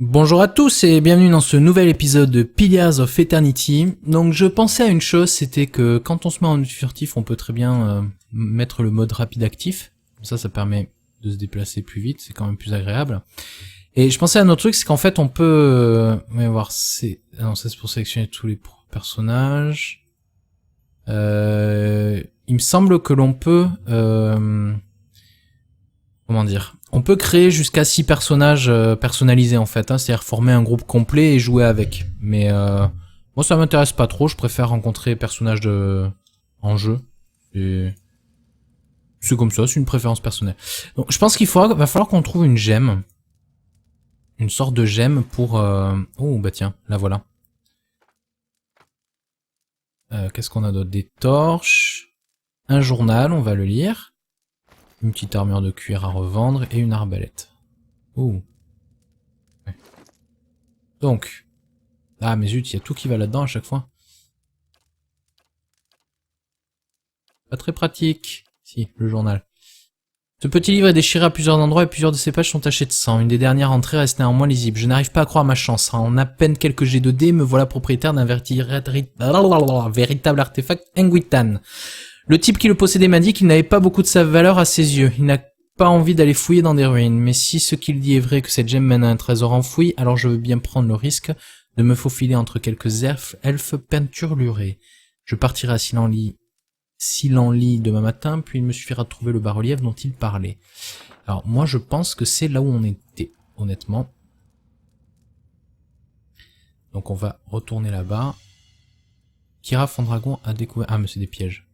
Bonjour à tous et bienvenue dans ce nouvel épisode de Pillars of Eternity. Donc je pensais à une chose, c'était que quand on se met en furtif, on peut très bien mettre le mode rapide actif. Ça permet de se déplacer plus vite, c'est quand même plus agréable. Et je pensais à un autre truc, c'est qu'en fait on peut... on va voir, non, ça c'est pour sélectionner tous les personnages. Il me semble que l'on peut... comment dire, on peut créer jusqu'à 6 personnages personnalisés en fait, hein, c'est-à-dire former un groupe complet et jouer avec. Mais moi ça m'intéresse pas trop, je préfère rencontrer personnages en jeu. Et c'est comme ça, c'est une préférence personnelle. Donc je pense va falloir qu'on trouve une gemme. Une sorte de gemme pour... Oh bah tiens, la voilà. Qu'est-ce qu'on a d'autre? Des torches, un journal, on va le lire. Une petite armure de cuir à revendre et une arbalète. Ouh. Ouais. Donc. Ah mais zut, il y a tout qui va là-dedans à chaque fois. Pas très pratique. Si, le journal. Ce petit livre est déchiré à plusieurs endroits et plusieurs de ses pages sont tachées de sang. Une des dernières entrées reste néanmoins lisible. Je n'arrive pas à croire ma chance. En à peine quelques jets de dés, me voilà propriétaire d'un véritable artefact Engwitan. Le type qui le possédait m'a dit qu'il n'avait pas beaucoup de sa valeur à ses yeux. Il n'a pas envie d'aller fouiller dans des ruines. Mais si ce qu'il dit est vrai, que cette gemme mène à un trésor enfoui, alors je veux bien prendre le risque de me faufiler entre quelques elfes peinturlurés. Je partirai à Silanli demain matin, puis il me suffira de trouver le bas-relief dont il parlait. Alors moi je pense que c'est là où on était, honnêtement. Donc on va retourner là-bas. Kira Fondragon a découvert... Ah mais c'est des pièges.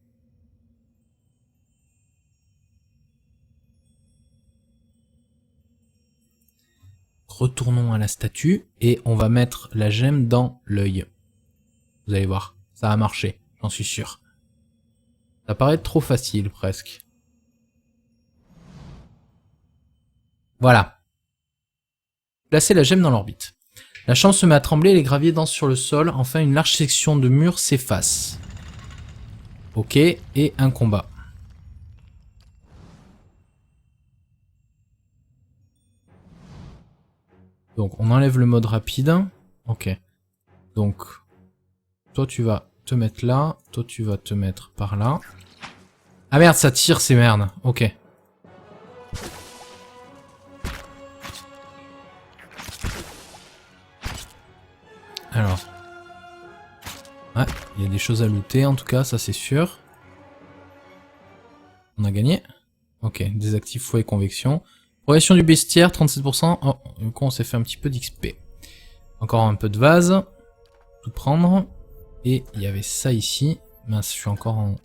Retournons à la statue et on va mettre la gemme dans l'œil. Vous allez voir, ça a marché, j'en suis sûr. Ça paraît trop facile presque. Voilà. Placez la gemme dans l'orbite. La chambre se met à trembler, les graviers dansent sur le sol, enfin une large section de mur s'efface. Ok, et un combat. Donc on enlève le mode rapide. Ok. Donc toi tu vas te mettre là, toi tu vas te mettre par là. Ah merde, ça tire ces merdes. Ok. Alors. Ouais, il y a des choses à looter en tout cas, ça c'est sûr. On a gagné. Ok, désactive foi et convection. Progression du bestiaire, 37%. Oh, du coup on s'est fait un petit peu d'XP. Encore un peu de vase. Tout prendre. Et il y avait ça ici. Mince, je suis encore en...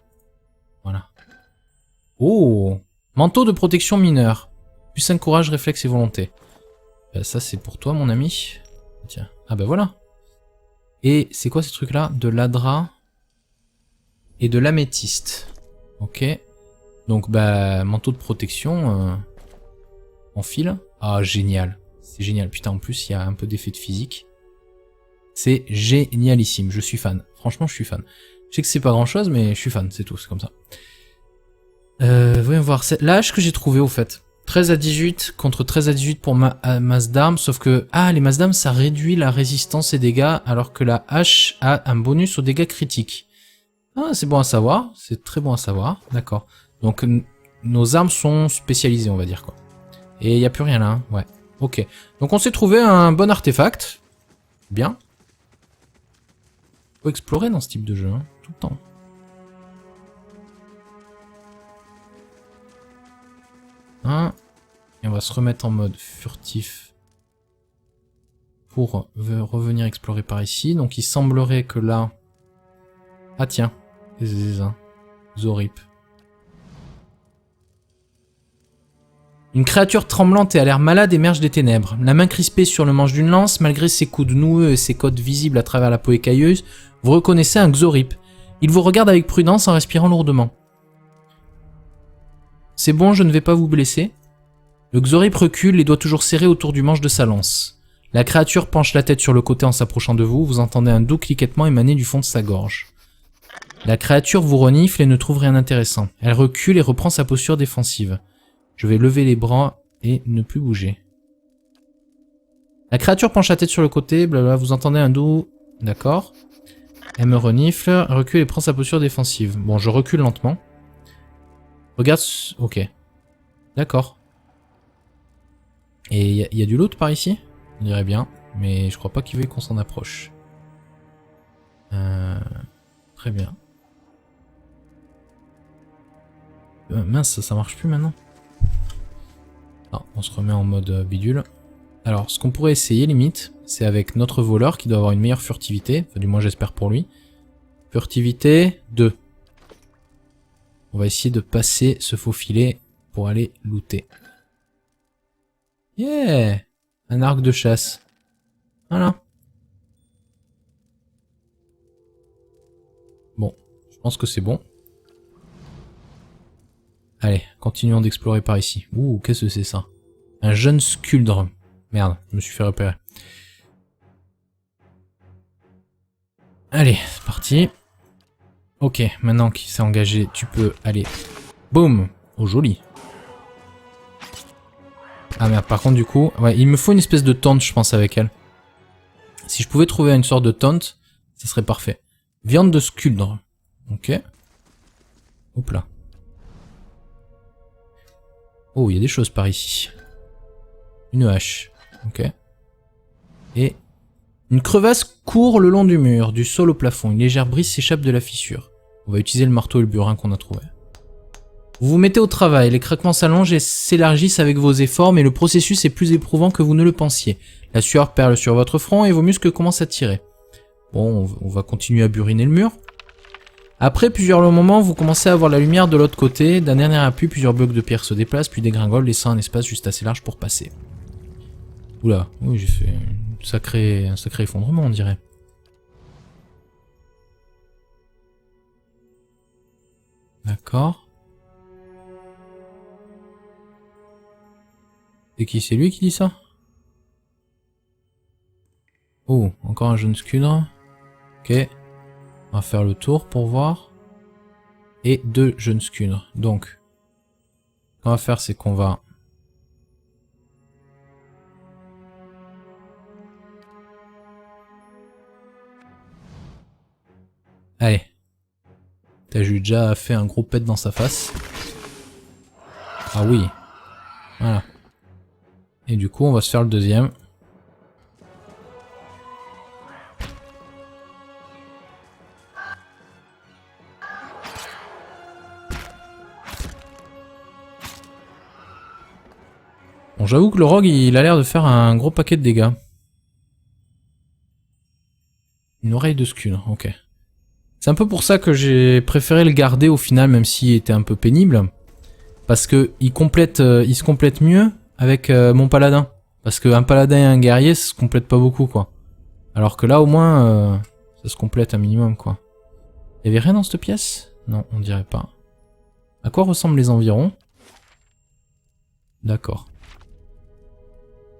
Voilà. Oh! Manteau de protection mineure. Plus 5 courage, réflexe et volonté. Ça c'est pour toi mon ami. Tiens. Ah bah voilà. Et c'est quoi ces trucs là? De l'adra. Et de l'améthyste. Ok. Donc bah manteau de protection. En fil. Ah génial. C'est génial. Putain en plus il y a un peu d'effet de physique. C'est génialissime. Je suis fan. Franchement je suis fan. Je sais que c'est pas grand chose mais je suis fan. C'est tout. C'est comme ça. Voyons voir. La hache que j'ai trouvée au fait. 13 à 18 contre 13 à 18 pour ma masse d'armes. Sauf que... Ah les masses d'armes ça réduit la résistance et dégâts. Alors que la hache a un bonus aux dégâts critiques. Ah c'est bon à savoir. C'est très bon à savoir. D'accord. Donc nos armes sont spécialisées on va dire quoi. Et il n'y a plus rien là, hein. Ouais. Ok. Donc on s'est trouvé un bon artefact. Bien. Faut explorer dans ce type de jeu, hein, tout le temps. Hein. Et on va se remettre en mode furtif. Pour revenir explorer par ici. Donc il semblerait que là... Ah tiens. Zorip. Une créature tremblante et à l'air malade émerge des ténèbres. La main crispée sur le manche d'une lance, malgré ses coudes noueux et ses côtes visibles à travers la peau écailleuse, vous reconnaissez un Xorip. Il vous regarde avec prudence en respirant lourdement. C'est bon, je ne vais pas vous blesser. Le Xorip recule, les doigts toujours serrés autour du manche de sa lance. La créature penche la tête sur le côté en s'approchant de vous, vous entendez un doux cliquetement émaner du fond de sa gorge. La créature vous renifle et ne trouve rien d'intéressant. Elle recule et reprend sa posture défensive. Je vais lever les bras et ne plus bouger. La créature penche la tête sur le côté, blablabla, vous entendez un doux... D'accord. Elle me renifle, recule et prend sa posture défensive. Bon, je recule lentement. Regarde... Ok. D'accord. Et il y a du loot par ici? On dirait bien, mais je crois pas qu'il veuille qu'on s'en approche. Très bien. Mince, ça marche plus maintenant. Non, on se remet en mode bidule. Alors, ce qu'on pourrait essayer, limite, c'est avec notre voleur qui doit avoir une meilleure furtivité. Enfin, du moins, j'espère pour lui. Furtivité 2. On va essayer de passer ce faux filet pour aller looter. Yeah! Un arc de chasse. Voilà. Bon, je pense que c'est bon. Allez, continuons d'explorer par ici. Ouh, qu'est-ce que c'est ça? Un jeune sculdre. Merde, je me suis fait repérer. Allez, c'est parti. Ok, maintenant qu'il s'est engagé, tu peux aller. Boum! Oh, joli. Ah merde, par contre, du coup, ouais, il me faut une espèce de taunt, je pense, avec elle. Si je pouvais trouver une sorte de taunt, ça serait parfait. Viande de sculdre. Ok. Hop là. Oh, il y a des choses par ici. Une hache. Ok. Et une crevasse court le long du mur, du sol au plafond. Une légère brise s'échappe de la fissure. On va utiliser le marteau et le burin qu'on a trouvé. Vous vous mettez au travail, les craquements s'allongent et s'élargissent avec vos efforts, mais le processus est plus éprouvant que vous ne le pensiez. La sueur perle sur votre front et vos muscles commencent à tirer. Bon, on va continuer à buriner le mur. Après plusieurs longs moments, vous commencez à voir la lumière de l'autre côté. D'un dernier appui, plusieurs blocs de pierre se déplacent, puis dégringolent, laissant un espace juste assez large pour passer. Oula, oui, j'ai fait un sacré effondrement, on dirait. D'accord. Et qui c'est lui qui dit ça? Oh, encore un jeune sculdre. Ok. On va faire le tour pour voir. Et 2 jeunes sculdres. Donc, ce qu'on va faire, c'est qu'on va... Allez. T'as déjà fait un gros pet dans sa face. Ah oui. Voilà. Et du coup, on va se faire le deuxième. Bon, j'avoue que le rogue, il a l'air de faire un gros paquet de dégâts. Une oreille de sculdre, ok. C'est un peu pour ça que j'ai préféré le garder au final, même s'il était un peu pénible. Parce que il se complète mieux avec mon paladin. Parce qu'un paladin et un guerrier, ça se complète pas beaucoup, quoi. Alors que là, au moins, ça se complète un minimum, quoi. Il y avait rien dans cette pièce? Non, on dirait pas. À quoi ressemblent les environs? D'accord.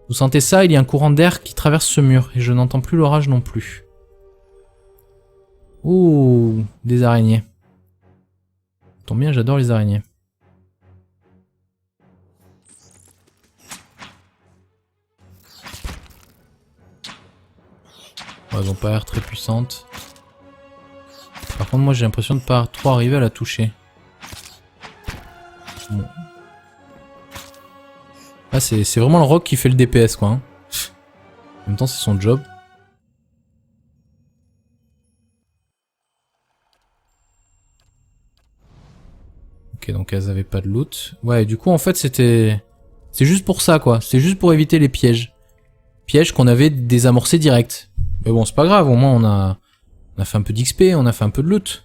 Vous sentez ça? Il y a un courant d'air qui traverse ce mur, et je n'entends plus l'orage non plus. Ouh, des araignées. Tant bien, j'adore les araignées. Ouais, elles ont pas l'air très puissantes. Par contre, moi j'ai l'impression de pas trop arriver à la toucher. Bon. Ah, c'est vraiment le rogue qui fait le DPS, quoi. Hein. En même temps, c'est son job. Ok, donc elles avaient pas de loot. Ouais, du coup, en fait, c'était... C'est juste pour ça, quoi. C'est juste pour éviter les pièges. Pièges qu'on avait désamorcés direct. Mais bon, c'est pas grave, au moins on a fait un peu d'XP, on a fait un peu de loot.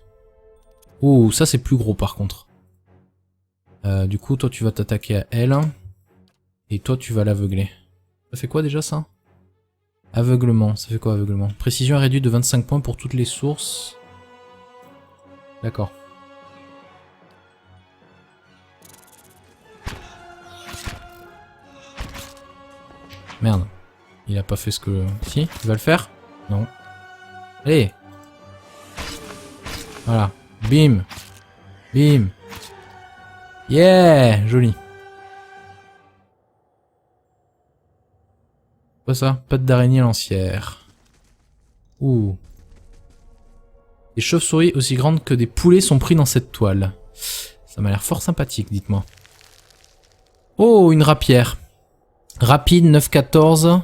Ouh, ça c'est plus gros par contre. Du coup, toi tu vas t'attaquer à elle. Et toi tu vas l'aveugler. Ça fait quoi déjà ça? Aveuglement, ça fait quoi aveuglement? Précision réduite de 25 points pour toutes les sources. D'accord. Merde. Il a pas fait ce que... Si, il va le faire? Non. Allez. Voilà. Bim. Bim. Yeah. Joli. Quoi ça? Pattes d'araignée lancière. Ouh. Des chauves-souris aussi grandes que des poulets sont pris dans cette toile. Ça m'a l'air fort sympathique, dites-moi. Oh, une rapière. Rapide 9-14.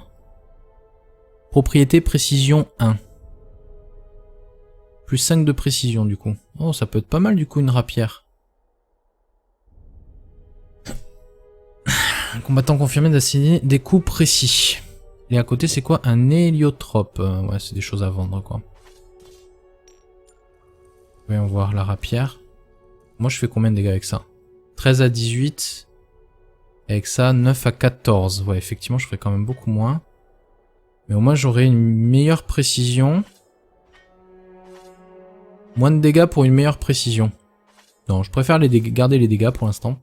Propriété précision 1. Plus 5 de précision du coup. Oh, ça peut être pas mal du coup une rapière. Un combattant confirmé d'assigner des coups précis. Et à côté c'est quoi? Un héliotrope. Ouais, c'est des choses à vendre quoi. Voyons voir la rapière. Moi je fais combien de dégâts avec ça? 13 à 18. Avec ça, 9 à 14. Ouais, effectivement je ferais quand même beaucoup moins. Mais au moins j'aurai une meilleure précision. Moins de dégâts pour une meilleure précision. Non, je préfère garder les dégâts pour l'instant.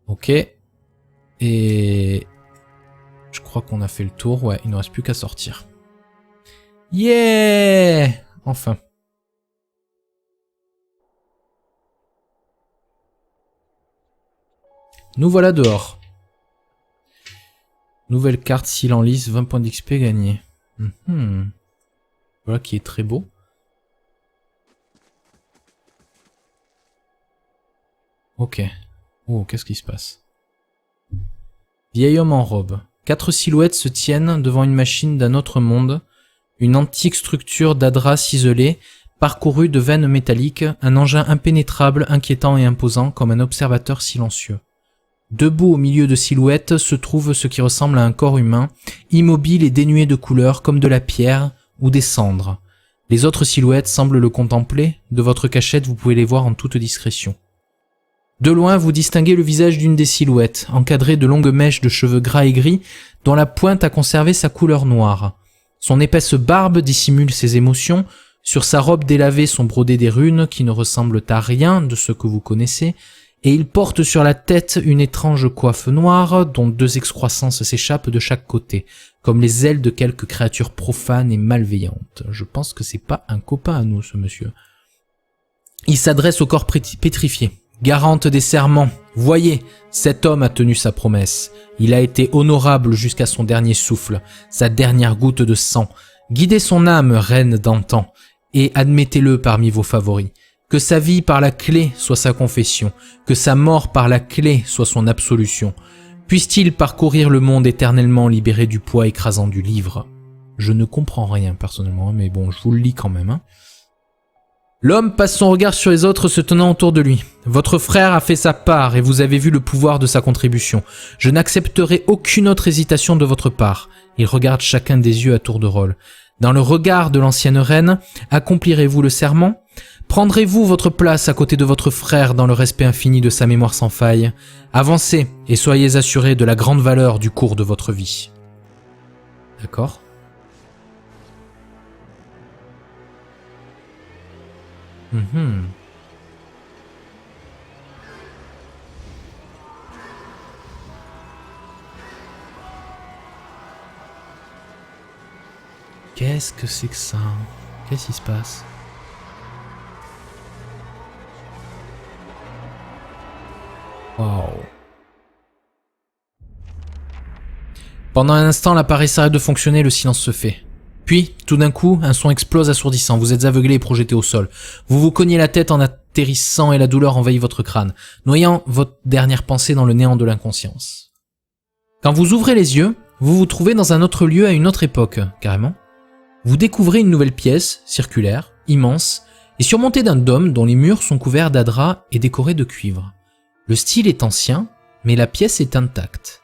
Ok. Et... je crois qu'on a fait le tour. Ouais, il ne reste plus qu'à sortir. Yeah! Enfin. Nous voilà dehors. Nouvelle carte, s'il en lisse, 20 points d'XP gagnés. Voilà qui est très beau. Ok. Oh, qu'est-ce qui se passe? Vieil homme en robe. 4 silhouettes se tiennent devant une machine d'un autre monde. Une antique structure d'adras ciselée, parcourue de veines métalliques, un engin impénétrable, inquiétant et imposant comme un observateur silencieux. Debout au milieu de silhouettes se trouve ce qui ressemble à un corps humain, immobile et dénué de couleur comme de la pierre ou des cendres. Les autres silhouettes semblent le contempler, de votre cachette vous pouvez les voir en toute discrétion. De loin vous distinguez le visage d'une des silhouettes, encadrée de longues mèches de cheveux gras et gris, dont la pointe a conservé sa couleur noire. Son épaisse barbe dissimule ses émotions, sur sa robe délavée sont brodées des runes qui ne ressemblent à rien de ce que vous connaissez, et il porte sur la tête une étrange coiffe noire dont 2 excroissances s'échappent de chaque côté, comme les ailes de quelques créatures profanes et malveillantes. Je pense que c'est pas un copain à nous, ce monsieur. Il s'adresse au corps pétrifié. Garante des serments, voyez, cet homme a tenu sa promesse. Il a été honorable jusqu'à son dernier souffle, sa dernière goutte de sang. Guidez son âme, reine d'antan, et admettez-le parmi vos favoris. Que sa vie par la clé soit sa confession, que sa mort par la clé soit son absolution. Puisse-t-il parcourir le monde éternellement libéré du poids écrasant du livre? Je ne comprends rien personnellement, mais bon, je vous le lis quand même. L'homme passe son regard sur les autres se tenant autour de lui. Votre frère a fait sa part et vous avez vu le pouvoir de sa contribution. Je n'accepterai aucune autre hésitation de votre part. Il regarde chacun des yeux à tour de rôle. Dans le regard de l'ancienne reine, accomplirez-vous le serment? Prendrez-vous votre place à côté de votre frère dans le respect infini de sa mémoire sans faille? Avancez et soyez assurés de la grande valeur du cours de votre vie. D'accord. Qu'est-ce que c'est que ça? Qu'est-ce qui se passe? Waouh. Pendant un instant, l'appareil s'arrête de fonctionner, le silence se fait. Puis, tout d'un coup, un son explose assourdissant. Vous êtes aveuglé et projeté au sol. Vous vous cognez la tête en atterrissant et la douleur envahit votre crâne, noyant votre dernière pensée dans le néant de l'inconscience. Quand vous ouvrez les yeux, vous vous trouvez dans un autre lieu à une autre époque, carrément. Vous découvrez une nouvelle pièce, circulaire, immense, et surmontée d'un dôme dont les murs sont couverts d'adras et décorés de cuivre. Le style est ancien, mais la pièce est intacte.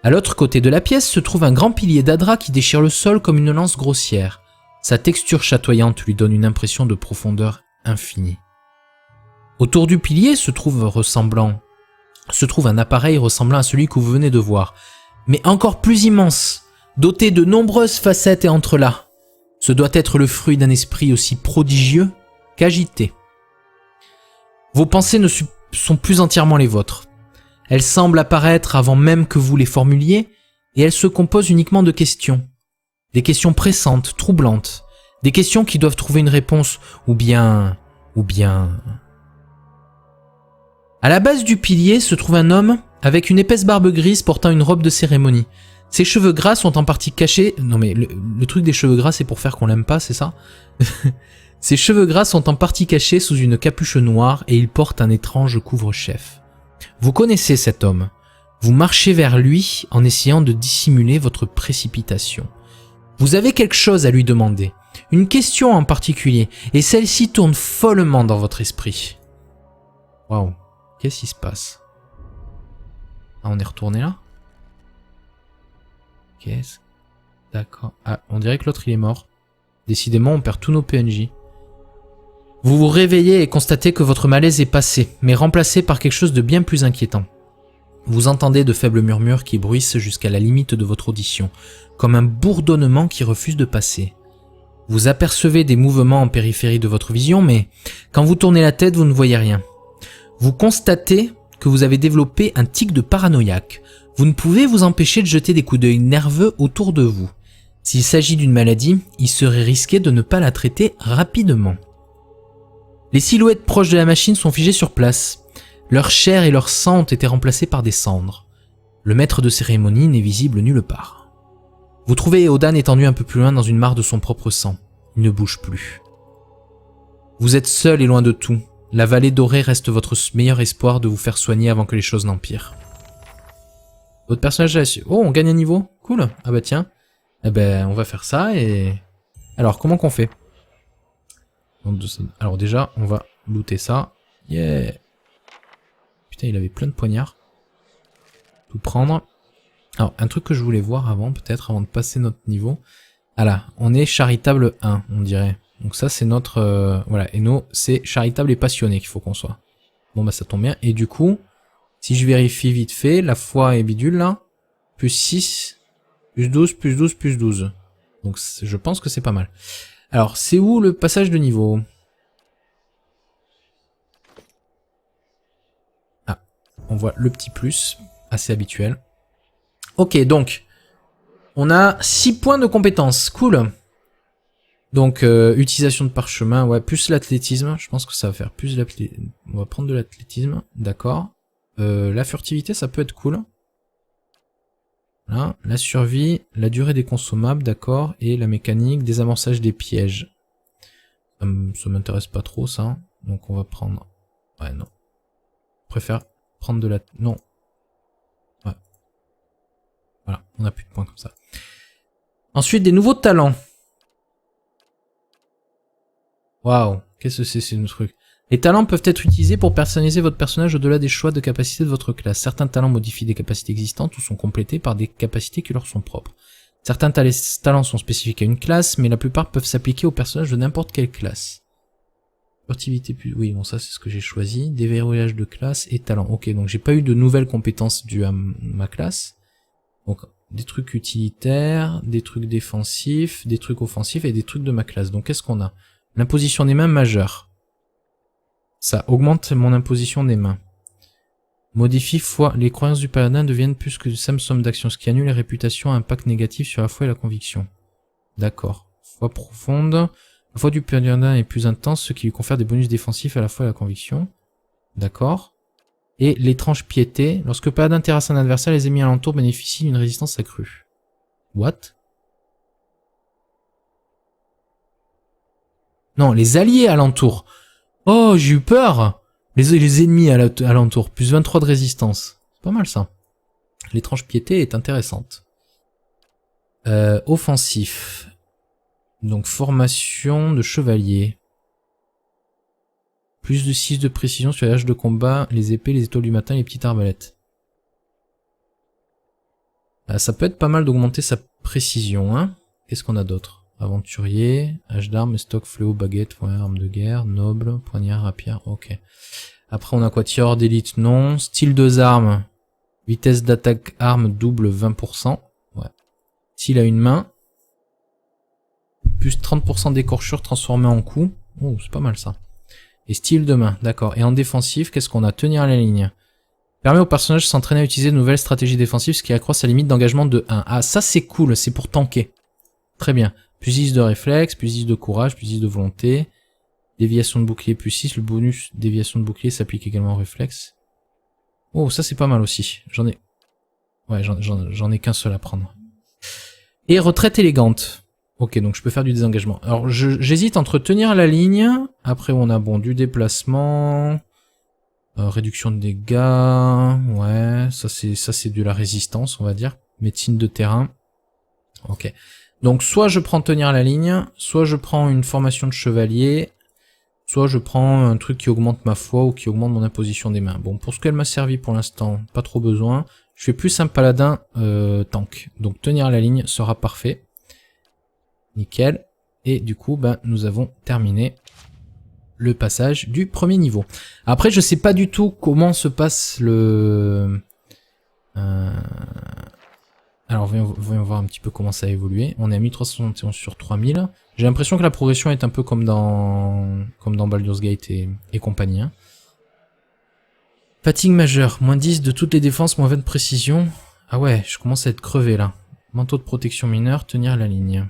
À l'autre côté de la pièce se trouve un grand pilier d'adras qui déchire le sol comme une lance grossière. Sa texture chatoyante lui donne une impression de profondeur infinie. Autour du pilier se trouve un appareil ressemblant à celui que vous venez de voir, mais encore plus immense, doté de nombreuses facettes et entrelacs. Ce doit être le fruit d'un esprit aussi prodigieux qu'agité. Vos pensées ne sont plus entièrement les vôtres. Elles semblent apparaître avant même que vous les formuliez, et elles se composent uniquement de questions. Des questions pressantes, troublantes, des questions qui doivent trouver une réponse, ou bien... À la base du pilier se trouve un homme avec une épaisse barbe grise portant une robe de cérémonie. Ses cheveux gras sont en partie cachés... Non mais le truc des cheveux gras, c'est pour faire qu'on l'aime pas, c'est ça? Ses cheveux gras sont en partie cachés sous une capuche noire et il porte un étrange couvre-chef. Vous connaissez cet homme. Vous marchez vers lui en essayant de dissimuler votre précipitation. Vous avez quelque chose à lui demander, une question en particulier, et celle-ci tourne follement dans votre esprit. Waouh, qu'est-ce qui se passe? Ah, on est retourné là? Qu'est-ce? D'accord. Ah, on dirait que l'autre il est mort. Décidément, on perd tous nos PNJ. Vous vous réveillez et constatez que votre malaise est passé, mais remplacé par quelque chose de bien plus inquiétant. Vous entendez de faibles murmures qui bruissent jusqu'à la limite de votre audition, comme un bourdonnement qui refuse de passer. Vous apercevez des mouvements en périphérie de votre vision, mais quand vous tournez la tête, vous ne voyez rien. Vous constatez que vous avez développé un tic de paranoïaque. Vous ne pouvez vous empêcher de jeter des coups d'œil nerveux autour de vous. S'il s'agit d'une maladie, il serait risqué de ne pas la traiter rapidement. Les silhouettes proches de la machine sont figées sur place. Leur chair et leur sang ont été remplacés par des cendres. Le maître de cérémonie n'est visible nulle part. Vous trouvez Eodan étendu un peu plus loin dans une mare de son propre sang. Il ne bouge plus. Vous êtes seul et loin de tout. La vallée dorée reste votre meilleur espoir de vous faire soigner avant que les choses n'empirent. Votre personnage a su... Oh, on gagne un niveau. Cool. Ah bah tiens. Eh ben, on va faire ça et... Alors, comment qu'on fait? Alors déjà, on va looter ça. Yeah. Putain, il avait plein de poignards. Tout prendre. Alors, un truc que je voulais voir avant, peut-être, avant de passer notre niveau. Ah là, on est charitable 1, on dirait. Donc ça, c'est notre... voilà, et nous, c'est charitable et passionné qu'il faut qu'on soit. Bon, bah ça tombe bien. Et du coup, si je vérifie vite fait, la foi est bidule, là. Plus 6, plus 12, plus 12, plus 12. Donc je pense que c'est pas mal. Alors, c'est où le passage de niveau? Ah, on voit le petit plus, assez habituel. Ok, donc, on a 6 points de compétence, cool. Donc, utilisation de parchemin, ouais, plus l'athlétisme, je pense que ça va faire plus l'athlétisme. On va prendre de l'athlétisme, d'accord. La furtivité, ça peut être cool. Voilà, la survie, la durée des consommables, d'accord, et la mécanique, désamorçage des pièges. Ça m'intéresse pas trop, ça. Donc, on va prendre... Ouais, non. Je préfère prendre de la... Non. Ouais. Voilà, on a plus de points comme ça. Ensuite, des nouveaux talents. Waouh, qu'est-ce que c'est ce truc? Les talents peuvent être utilisés pour personnaliser votre personnage au-delà des choix de capacités de votre classe. Certains talents modifient des capacités existantes ou sont complétés par des capacités qui leur sont propres. Certains talents sont spécifiques à une classe, mais la plupart peuvent s'appliquer aux personnages de n'importe quelle classe. Furtivité plus... Oui, bon ça c'est ce que j'ai choisi. Déverrouillage de classe et talent. Ok, donc j'ai pas eu de nouvelles compétences dues à ma classe. Donc des trucs utilitaires, des trucs défensifs, des trucs offensifs et des trucs de ma classe. Donc qu'est-ce qu'on a? L'imposition des mains majeure. Ça augmente mon imposition des mains. Modifie foi. Les croyances du paladin deviennent plus que de simple somme d'actions, ce qui annule les réputations à impact négatif sur la foi et la conviction. D'accord. Foi profonde. La foi du paladin est plus intense, ce qui lui confère des bonus défensifs à la foi et à la conviction. D'accord. Et l'étrange piété. Lorsque le paladin terrasse un adversaire, les ennemis alentours bénéficient d'une résistance accrue. What? Non, les alliés alentours. Oh, j'ai eu peur. Les ennemis alentour. Plus 23 de résistance. C'est pas mal ça. L'étrange piété est intéressante. Offensif. Donc formation de chevalier. Plus de 6 de précision sur les haches de combat, les épées, les étoiles du matin et les petites arbalètes. Ça peut être pas mal d'augmenter sa précision, hein. Qu'est-ce qu'on a d'autre? Aventurier, hache d'armes, stock, fléau, baguette, ouais, arme de guerre, noble, poignard, rapière, ok. Après on a quoi? Tireur d'élite, non. Style 2 armes, vitesse d'attaque arme double 20%. Ouais. S'il a une main, plus 30% d'écorchure transformée en coup. Oh, c'est pas mal ça. Et style de main, d'accord. Et en défensif, qu'est-ce qu'on a? Tenir la ligne. Permet au personnage de s'entraîner à utiliser de nouvelles stratégies défensives, ce qui accroît sa limite d'engagement de 1. Ah, ça c'est cool, c'est pour tanker. Très bien. Plus 10 de réflexe, plus 10 de courage, plus 10 de volonté. Déviation de bouclier plus 6. Le bonus déviation de bouclier s'applique également au réflexe. Oh, ça c'est pas mal aussi. J'en ai... Ouais, j'en ai qu'un seul à prendre. Et retraite élégante. Ok, donc je peux faire du désengagement. Alors j'hésite entre tenir la ligne, après on a bon du déplacement, réduction de dégâts, ouais, ça c'est de la résistance on va dire, médecine de terrain. Ok, donc soit je prends tenir la ligne, soit je prends une formation de chevalier, soit je prends un truc qui augmente ma foi ou qui augmente mon imposition des mains. Bon, pour ce qu'elle m'a servi pour l'instant, pas trop besoin. Je fais plus un paladin tank, donc tenir la ligne sera parfait. Nickel. Et du coup, ben, nous avons terminé le passage du premier niveau. Après, je sais pas du tout comment se passe le... Alors, voyons voir un petit peu comment ça a évolué. On est à 1371 sur 3000. J'ai l'impression que la progression est un peu comme dans Baldur's Gate et compagnie. Hein. Fatigue majeure, moins 10 de toutes les défenses, moins 20 de précision. Ah ouais, je commence à être crevé là. Manteau de protection mineure, tenir la ligne.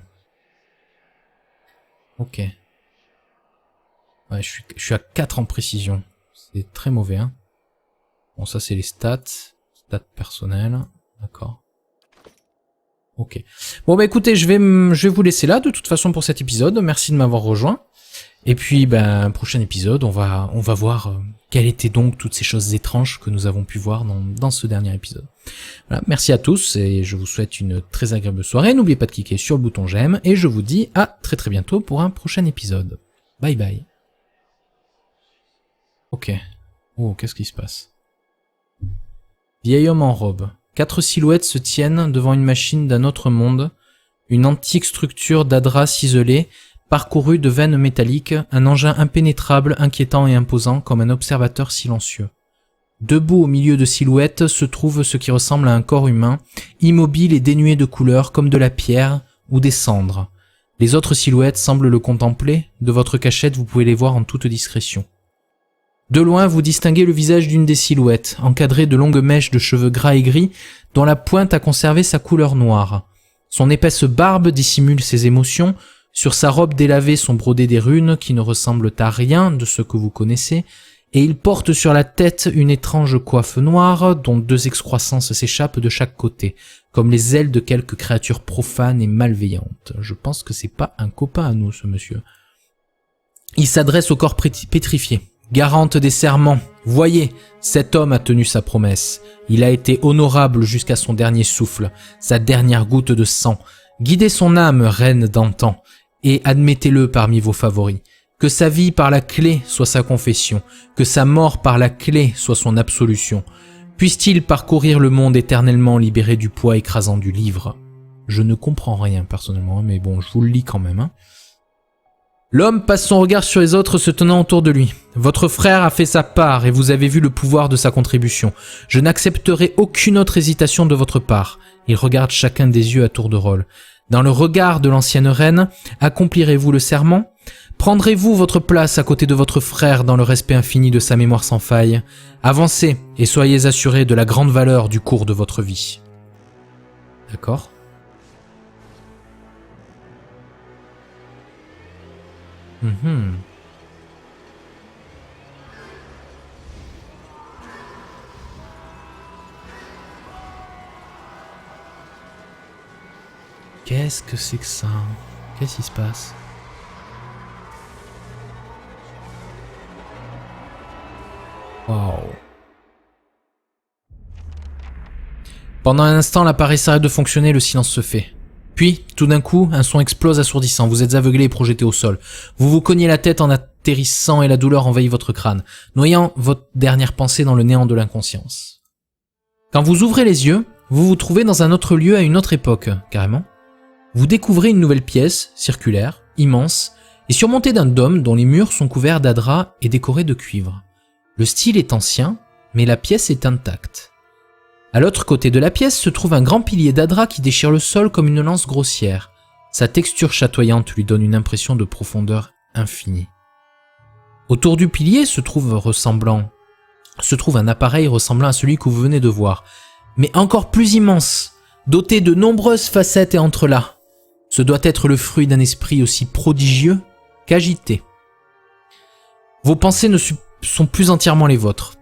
Ok. Ouais, je suis à 4 en précision. C'est très mauvais, hein. Bon, ça c'est les stats. Stats personnelles. D'accord. Ok. Bon bah écoutez, je vais vous laisser là de toute façon pour cet épisode. Merci de m'avoir rejoint. Et puis ben prochain épisode, on va voir quelles étaient donc toutes ces choses étranges que nous avons pu voir dans ce dernier épisode. Voilà, merci à tous et je vous souhaite une très agréable soirée. N'oubliez pas de cliquer sur le bouton j'aime et je vous dis à très bientôt pour un prochain épisode. Bye bye. Ok. Oh, qu'est-ce qui se passe? Vieil homme en robe. 4 silhouettes se tiennent devant une machine d'un autre monde, une antique structure d'adras ciselé, parcouru de veines métalliques, un engin impénétrable, inquiétant et imposant comme un observateur silencieux. Debout au milieu de silhouettes se trouve ce qui ressemble à un corps humain, immobile et dénué de couleur comme de la pierre ou des cendres. Les autres silhouettes semblent le contempler, de votre cachette vous pouvez les voir en toute discrétion. De loin, vous distinguez le visage d'une des silhouettes, encadré de longues mèches de cheveux gras et gris, dont la pointe a conservé sa couleur noire. Son épaisse barbe dissimule ses émotions, sur sa robe délavée sont brodées des runes qui ne ressemblent à rien de ce que vous connaissez, et il porte sur la tête une étrange coiffe noire dont 2 excroissances s'échappent de chaque côté, comme les ailes de quelque créature profane et malveillante. Je pense que c'est pas un copain à nous, ce monsieur. Il s'adresse au corps pétrifié. Garante des serments, voyez, cet homme a tenu sa promesse. Il a été honorable jusqu'à son dernier souffle, sa dernière goutte de sang. Guidez son âme, reine d'antan, et admettez-le parmi vos favoris. Que sa vie par la clé soit sa confession, que sa mort par la clé soit son absolution. Puisse-t-il parcourir le monde éternellement libéré du poids écrasant du livre. Je ne comprends rien personnellement, mais bon, je vous le lis quand même. Hein. L'homme passe son regard sur les autres se tenant autour de lui. Votre frère a fait sa part et vous avez vu le pouvoir de sa contribution. Je n'accepterai aucune autre hésitation de votre part. Il regarde chacun des yeux à tour de rôle. Dans le regard de l'ancienne reine, accomplirez-vous le serment? Prendrez-vous votre place à côté de votre frère dans le respect infini de sa mémoire sans faille? Avancez et soyez assurés de la grande valeur du cours de votre vie. D'accord. Qu'est-ce que c'est que ça? Qu'est-ce qui se passe? Waouh. Pendant un instant, l'appareil s'arrête de fonctionner, le silence se fait. Puis, tout d'un coup, un son explose assourdissant. Vous êtes aveuglé et projeté au sol. Vous vous cognez la tête en atterrissant et la douleur envahit votre crâne, noyant votre dernière pensée dans le néant de l'inconscience. Quand vous ouvrez les yeux, vous vous trouvez dans un autre lieu à une autre époque, carrément. Vous découvrez une nouvelle pièce, circulaire, immense, et surmontée d'un dôme dont les murs sont couverts d'adras et décorés de cuivre. Le style est ancien, mais la pièce est intacte. À l'autre côté de la pièce se trouve un grand pilier d'adras qui déchire le sol comme une lance grossière. Sa texture chatoyante lui donne une impression de profondeur infinie. Autour du pilier se trouve un appareil ressemblant à celui que vous venez de voir, mais encore plus immense, doté de nombreuses facettes et entrelacs. Ce doit être le fruit d'un esprit aussi prodigieux qu'agité. Vos pensées ne sont plus entièrement les vôtres.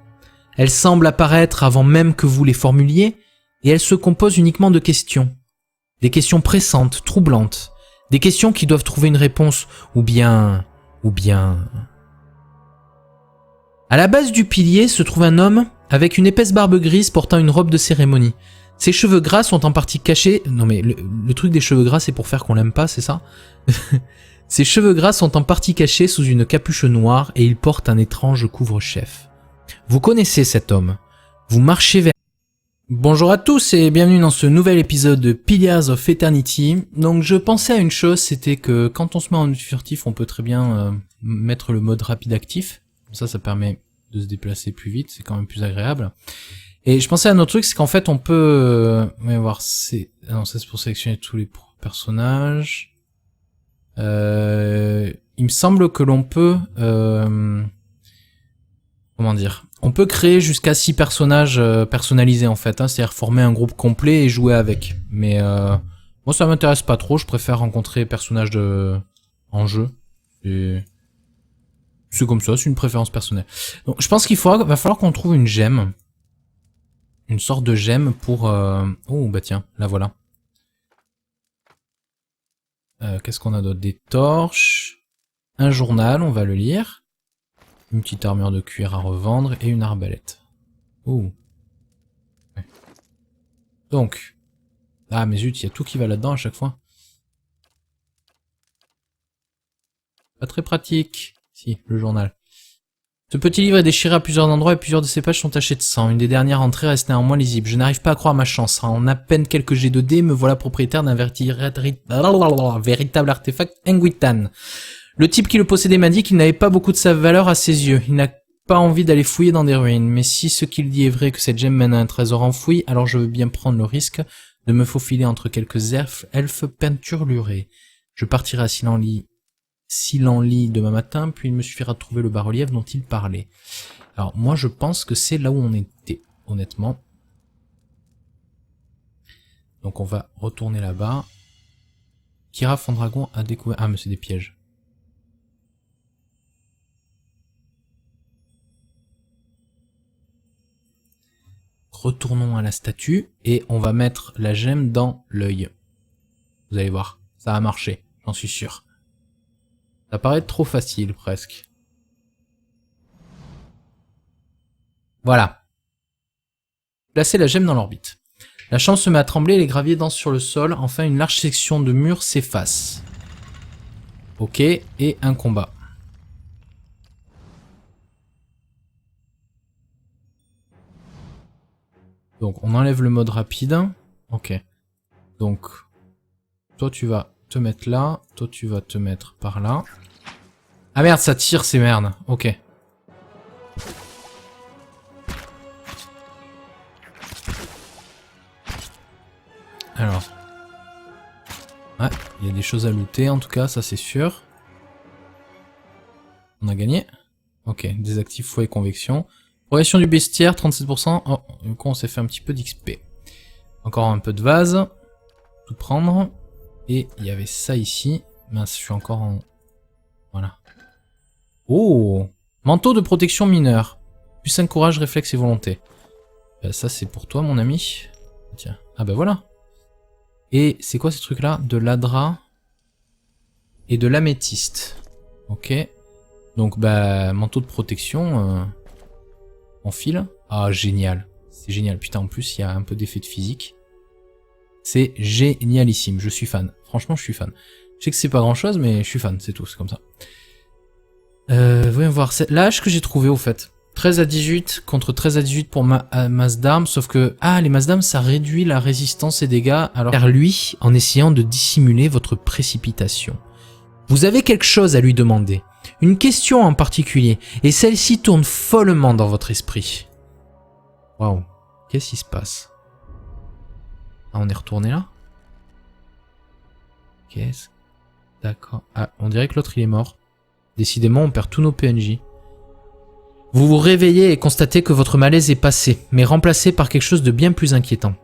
Elles semblent apparaître avant même que vous les formuliez, et elles se composent uniquement de questions. Des questions pressantes, troublantes. Des questions qui doivent trouver une réponse. Ou bien... À la base du pilier se trouve un homme avec une épaisse barbe grise portant une robe de cérémonie. Ses cheveux gras sont en partie cachés... Non mais le truc des cheveux gras c'est pour faire qu'on l'aime pas, c'est ça? Ses cheveux gras sont en partie cachés sous une capuche noire et il porte un étrange couvre-chef. Vous connaissez cet homme. Vous marchez vers... Bonjour à tous et bienvenue dans ce nouvel épisode de Pillars of Eternity. Donc je pensais à une chose, c'était que quand on se met en furtif, on peut très bien mettre le mode rapide actif. Ça permet de se déplacer plus vite, c'est quand même plus agréable. Et je pensais à un autre truc, c'est qu'en fait on peut... on va voir, c'est... Non, ça c'est pour sélectionner tous les personnages. Il me semble que l'on peut... comment dire? On peut créer jusqu'à 6 personnages personnalisés en fait, hein, c'est-à-dire former un groupe complet et jouer avec. Mais moi ça m'intéresse pas trop, je préfère rencontrer personnages en jeu. Et c'est comme ça, c'est une préférence personnelle. Donc je pense qu'il va falloir qu'on trouve une gemme. Une sorte de gemme pour... Oh bah tiens, là voilà. Qu'est-ce qu'on a d'autre? Des torches, un journal, on va le lire. Une petite armure de cuir à revendre et une arbalète. Oh. Ouais. Donc. Ah mais zut, il y a tout qui va là-dedans à chaque fois. Pas très pratique. Si, le journal. Ce petit livre est déchiré à plusieurs endroits et plusieurs de ses pages sont tachées de sang. Une des dernières entrées reste néanmoins lisible. Je n'arrive pas à croire ma chance. En à peine quelques jets de dés, me voilà propriétaire d'un véritable artefact Engwitan. Le type qui le possédait m'a dit qu'il n'avait pas beaucoup de sa valeur à ses yeux. Il n'a pas envie d'aller fouiller dans des ruines. Mais si ce qu'il dit est vrai que cette gemme mène à un trésor enfoui, alors je veux bien prendre le risque de me faufiler entre quelques elfes peinturlurés. Je partirai à Silenlit demain matin, puis il me suffira de trouver le bas-relief dont il parlait. Alors moi je pense que c'est là où on était, honnêtement. Donc on va retourner là-bas. Kira Fondragon a découvert... Ah mais c'est des pièges. Retournons à la statue et on va mettre la gemme dans l'œil. Vous allez voir, ça a marché, j'en suis sûr. Ça paraît trop facile, presque. Voilà. Placez la gemme dans l'orbite. La chambre se met à trembler, les graviers dansent sur le sol. Enfin, une large section de mur s'efface. Ok, et un combat. Donc, on enlève le mode rapide. Ok. Donc, toi, tu vas te mettre là. Toi, tu vas te mettre par là. Ah merde, ça tire ces merdes. Ok. Alors. Ouais, il y a des choses à looter en tout cas, ça c'est sûr. On a gagné. Ok, désactive foi et convection. Progression du bestiaire, 37%. Oh, du coup on s'est fait un petit peu d'XP. Encore un peu de vase. Tout prendre. Et il y avait ça ici. Mince, je suis encore en... Voilà. Oh, manteau de protection mineure. Plus 5 courage, réflexe et volonté. Ben, ça c'est pour toi mon ami. Tiens. Ah ben voilà. Et c'est quoi ces trucs là? De l'adra et de l'améthyste. Ok. Donc bah manteau de protection. En fil. Ah génial. C'est génial. Putain en plus il y a un peu d'effet de physique. C'est génialissime. Je suis fan. Franchement je suis fan. Je sais que c'est pas grand chose mais je suis fan. C'est tout. C'est comme ça. Voyons voir, l'âge que j'ai trouvé au fait. 13 à 18 contre 13 à 18 pour masse d'armes, sauf que... Ah, les masses d'armes, ça réduit la résistance et dégâts, alors... Car lui, en essayant de dissimuler votre précipitation. Vous avez quelque chose à lui demander. Une question en particulier, et celle-ci tourne follement dans votre esprit. Waouh, qu'est-ce qui se passe? Ah, on est retourné là? Qu'est-ce... D'accord. Ah, on dirait que l'autre il est mort. Décidément, on perd tous nos PNJ. Vous vous réveillez et constatez que votre malaise est passé, mais remplacé par quelque chose de bien plus inquiétant.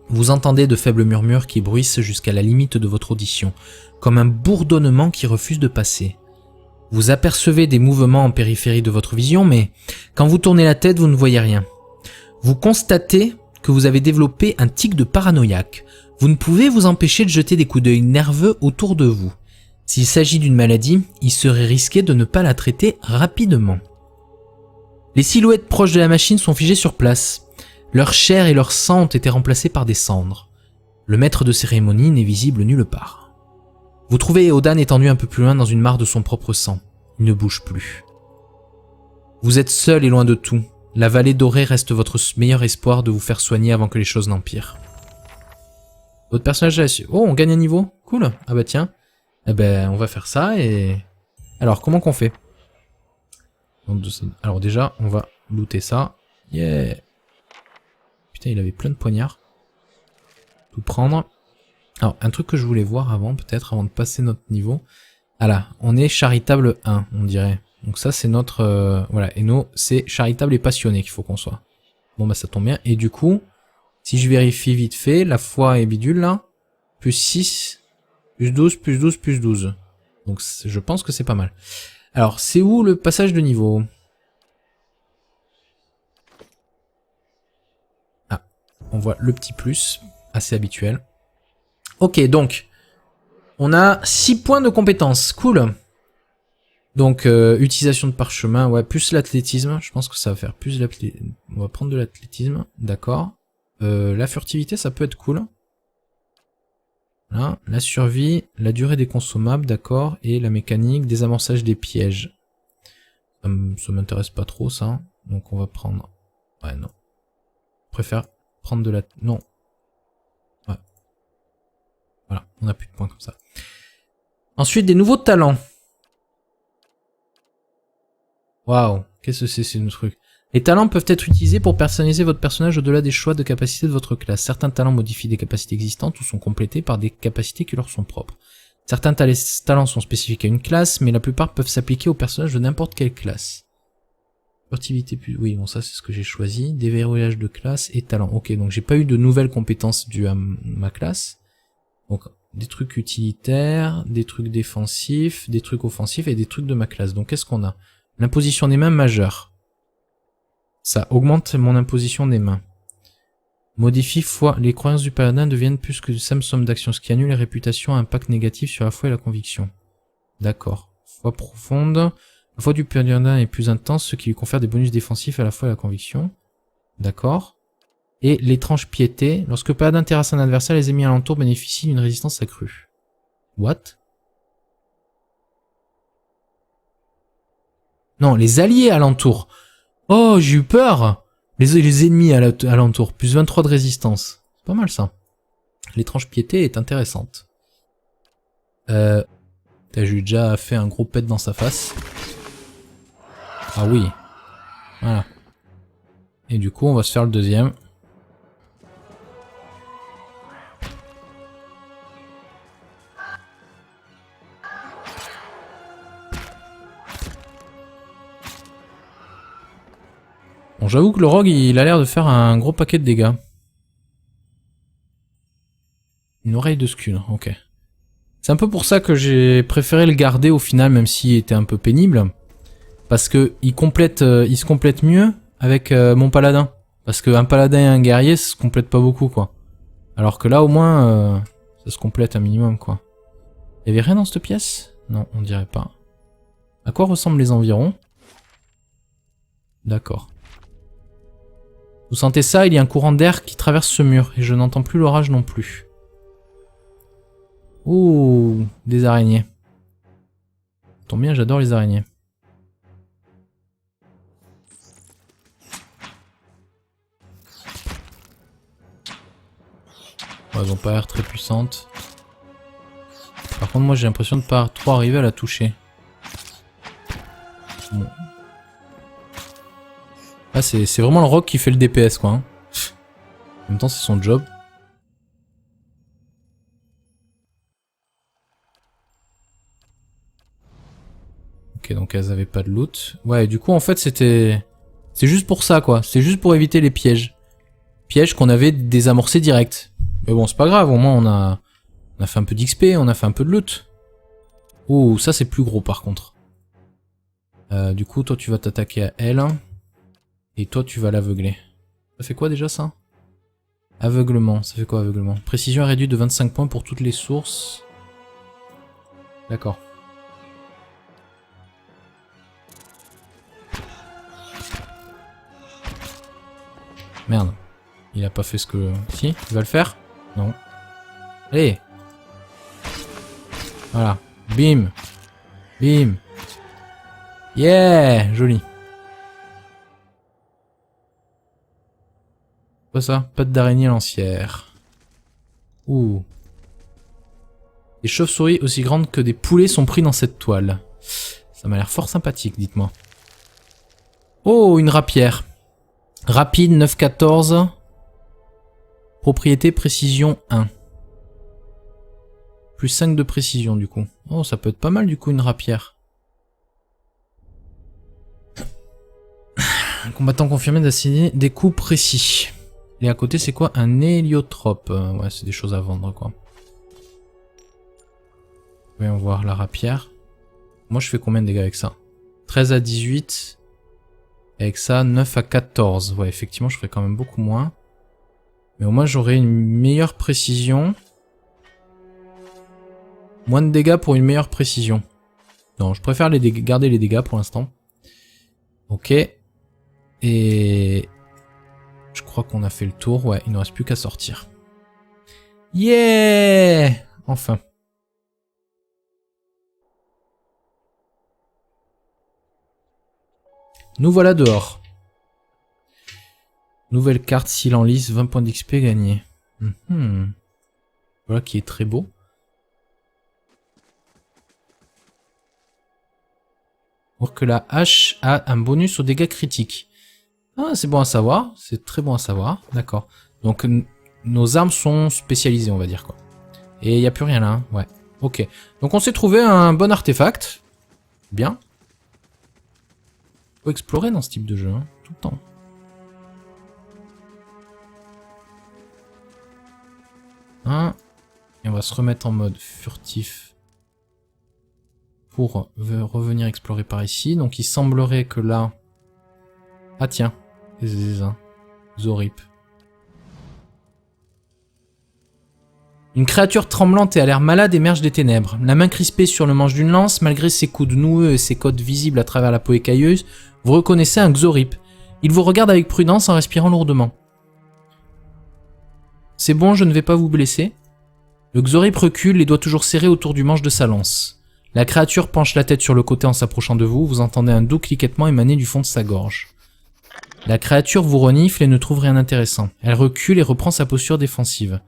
Vous entendez de faibles murmures qui bruissent jusqu'à la limite de votre audition, comme un bourdonnement qui refuse de passer. Vous apercevez des mouvements en périphérie de votre vision, mais quand vous tournez la tête, vous ne voyez rien. Vous constatez que vous avez développé un tic de paranoïaque. Vous ne pouvez vous empêcher de jeter des coups d'œil nerveux autour de vous. S'il s'agit d'une maladie, il serait risqué de ne pas la traiter rapidement. Les silhouettes proches de la machine sont figées sur place. Leur chair et leur sang ont été remplacés par des cendres. Le maître de cérémonie n'est visible nulle part. Vous trouvez Eodan étendu un peu plus loin dans une mare de son propre sang. Il ne bouge plus. Vous êtes seul et loin de tout. La vallée dorée reste votre meilleur espoir de vous faire soigner avant que les choses n'empirent. Votre personnage est assis. Oh, on gagne un niveau. Cool. Ah bah tiens. Eh ben, on va faire ça et... Alors, comment qu'on fait? Alors déjà, on va looter ça. Yeah. Putain, il avait plein de poignards. Tout prendre. Alors, un truc que je voulais voir avant, peut-être, avant de passer notre niveau. Ah là, on est charitable 1, on dirait. Donc ça, c'est notre... voilà, et nous, c'est charitable et passionné qu'il faut qu'on soit. Bon, bah ça tombe bien. Et du coup, si je vérifie vite fait, la foi est bidule, là. Plus 6, plus 12, plus 12, plus 12. Donc je pense que c'est pas mal. Alors, c'est où le passage de niveau? Ah, on voit le petit plus, assez habituel. Ok, donc, on a 6 points de compétence, cool. Donc, utilisation de parchemin, ouais, plus l'athlétisme, je pense que ça va faire plus l'athlétisme. On va prendre de l'athlétisme, d'accord. La furtivité, ça peut être cool. Voilà, la survie, la durée des consommables, d'accord, et la mécanique, désamorçage des pièges. Ça m'intéresse pas trop, ça. Donc, on va prendre... Ouais, non. Je préfère prendre de la... Non. Ouais. Voilà, on a plus de points comme ça. Ensuite, des nouveaux talents. Waouh, qu'est-ce que c'est ce truc? Les talents peuvent être utilisés pour personnaliser votre personnage au-delà des choix de capacités de votre classe. Certains talents modifient des capacités existantes ou sont complétés par des capacités qui leur sont propres. Certains talents sont spécifiques à une classe, mais la plupart peuvent s'appliquer aux personnages de n'importe quelle classe. Furtivité plus... Oui, bon ça c'est ce que j'ai choisi. Déverrouillage de classe et talent. Ok, donc j'ai pas eu de nouvelles compétences dues à ma classe. Donc des trucs utilitaires, des trucs défensifs, des trucs offensifs et des trucs de ma classe. Donc qu'est-ce qu'on a? L'imposition des mains majeure. Ça augmente mon imposition des mains. Modifie foi. Les croyances du paladin deviennent plus que de simple somme d'actions, ce qui annule les réputations à impact négatif sur la foi et la conviction. D'accord. Foi profonde. La foi du paladin est plus intense, ce qui lui confère des bonus défensifs à la foi et à la conviction. D'accord. Et l'étrange piété. Lorsque le paladin terrasse un adversaire, les ennemis alentours bénéficient d'une résistance accrue. What? Non, les alliés alentours. Oh, j'ai eu peur. Les ennemis alentour. Plus 23 de résistance. C'est pas mal ça. L'étrange piété est intéressante. J'ai déjà fait un gros pet dans sa face. Ah oui. Voilà. Et du coup, on va se faire le deuxième. Bon, j'avoue que le rogue, il a l'air de faire un gros paquet de dégâts. Une oreille de scud, ok. C'est un peu pour ça que j'ai préféré le garder au final, même s'il était un peu pénible. Parce que il se complète mieux avec mon paladin. Parce qu'un paladin et un guerrier, ça se complète pas beaucoup, quoi. Alors que là, au moins, ça se complète un minimum, quoi. Il y avait rien dans cette pièce? Non, on dirait pas. À quoi ressemblent les environs? D'accord. Vous sentez ça? Il y a un courant d'air qui traverse ce mur, et je n'entends plus l'orage non plus. Ouh, des araignées. Ça tombe bien, j'adore les araignées. Bon, elles ont pas l'air très puissantes. Par contre, moi j'ai l'impression de pas trop arriver à la toucher. Bon. Ah, c'est vraiment le rogue qui fait le DPS, quoi. Hein. En même temps, c'est son job. Ok, donc elles avaient pas de loot. Ouais, du coup, en fait, c'était... C'est juste pour ça, quoi. C'est juste pour éviter les pièges. Pièges qu'on avait désamorcés direct. Mais bon, c'est pas grave, au moins on a fait un peu d'XP, on a fait un peu de loot. Ouh, ça c'est plus gros par contre. Du coup, toi tu vas t'attaquer à elle. Et toi tu vas l'aveugler. Ça fait quoi déjà ça? Aveuglement, ça fait quoi aveuglement? Précision réduite de 25 points pour toutes les sources. D'accord. Merde. Il a pas fait ce que... Si, il va le faire? Non. Allez. Voilà. Bim. Bim. Yeah. Joli. Quoi ça? Patte d'araignée lancière. Ouh. Des chauves-souris aussi grandes que des poulets sont pris dans cette toile. Ça m'a l'air fort sympathique, dites-moi. Oh, une rapière. Rapide 9-14. Propriété précision 1. Plus 5 de précision du coup. Oh, ça peut être pas mal du coup une rapière. Un combattant confirmé d'assigner des coups précis. Et à côté c'est quoi? Un héliotrope. Ouais, c'est des choses à vendre quoi. Voyons voir la rapière. Moi je fais combien de dégâts avec ça? 13 à 18. Avec ça, 9 à 14. Ouais, effectivement, je ferais quand même beaucoup moins. Mais au moins, j'aurais une meilleure précision. Moins de dégâts pour une meilleure précision. Non, je préfère garder les dégâts pour l'instant. Ok. Et... je crois qu'on a fait le tour. Ouais, il ne reste plus qu'à sortir. Yeah! Enfin. Nous voilà dehors. Nouvelle carte, s'il en lisse, 20 points d'XP gagnés. Voilà qui est très beau. Pour que la hache a un bonus aux dégâts critiques. Ah, c'est bon à savoir. C'est très bon à savoir. D'accord. Donc, nos armes sont spécialisées, on va dire, quoi. Et il n'y a plus rien là, hein. Ouais. Ok. Donc, on s'est trouvé un bon artefact. Bien. Faut explorer dans ce type de jeu, hein, tout le temps. Hein. Et on va se remettre en mode furtif pour revenir explorer par ici. Donc il semblerait que là... ah tiens, Zorip. Une créature tremblante et à l'air malade émerge des ténèbres. La main crispée sur le manche d'une lance, malgré ses coudes noueux et ses côtes visibles à travers la peau écailleuse, vous reconnaissez un Xorip. Il vous regarde avec prudence en respirant lourdement. C'est bon, je ne vais pas vous blesser. Le Xorip recule, les doigts toujours serrés autour du manche de sa lance. La créature penche la tête sur le côté en s'approchant de vous, vous entendez un doux cliquetement émaner du fond de sa gorge. La créature vous renifle et ne trouve rien d'intéressant. Elle recule et reprend sa posture défensive.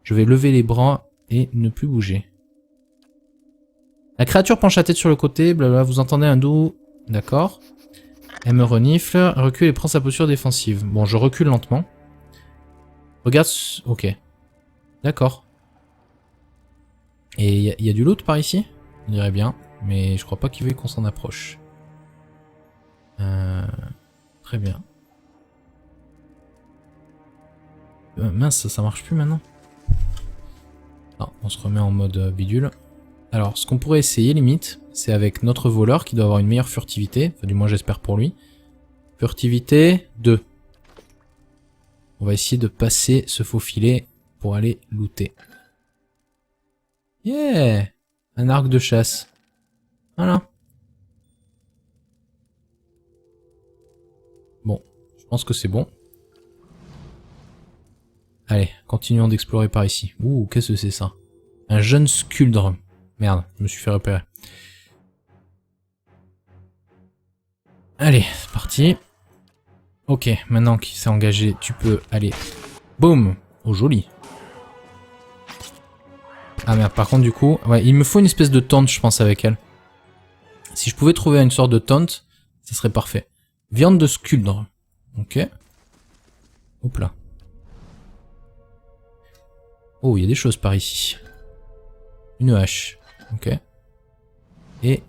Je vais lever les bras et ne plus bouger. La créature penche la tête sur le côté, blablabla, vous entendez un doux... D'accord. Elle me renifle, recule et prend sa posture défensive. Bon, je recule lentement. Regarde... ok. D'accord. Et il y a du loot par ici? On dirait bien, mais je crois pas qu'il veuille qu'on s'en approche. Très bien. Mince, ça marche plus maintenant. Non, on se remet en mode bidule. Alors, ce qu'on pourrait essayer, limite, c'est avec notre voleur qui doit avoir une meilleure furtivité. Enfin, du moins, j'espère pour lui. Furtivité 2. On va essayer de passer ce faux filet pour aller looter. Yeah! Un arc de chasse. Voilà. Bon, je pense que c'est bon. Allez, continuons d'explorer par ici. Ouh, qu'est-ce que c'est ça? Un jeune sculdre. Merde, je me suis fait repérer. Allez, c'est parti. Ok, maintenant qu'il s'est engagé, tu peux aller. Boum! Oh, joli. Ah merde, par contre du coup, ouais, il me faut une espèce de taunt, je pense, avec elle. Si je pouvais trouver une sorte de taunt, ça serait parfait. Viande de sculdre. Ok. Hop là. Oh, il y a des choses par ici. Une hache. Ok. Et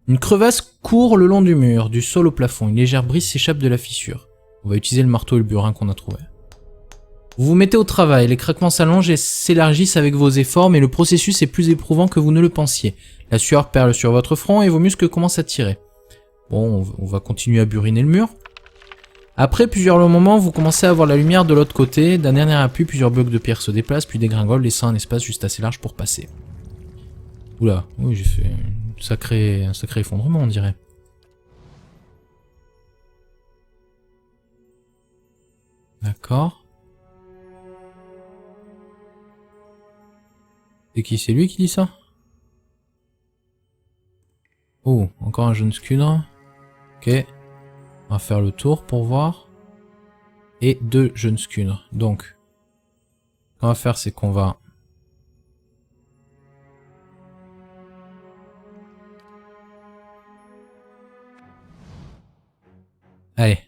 une crevasse court le long du mur, du sol au plafond. Une légère brise s'échappe de la fissure. On va utiliser le marteau et le burin qu'on a trouvé. Vous vous mettez au travail, les craquements s'allongent et s'élargissent avec vos efforts, mais le processus est plus éprouvant que vous ne le pensiez. La sueur perle sur votre front et vos muscles commencent à tirer. Bon, on va continuer à buriner le mur. Après plusieurs longs moments, vous commencez à voir la lumière de l'autre côté. D'un dernier appui, plusieurs blocs de pierre se déplacent, puis dégringolent, laissant un espace juste assez large pour passer. Oula, oui, j'ai fait un sacré effondrement, on dirait. D'accord. C'est qui? C'est lui qui dit ça? Oh, encore un jeune scudre. Ok. On va faire le tour pour voir. Et 2 jeunes scudres. Donc, ce qu'on va faire, c'est qu'on va... Allez.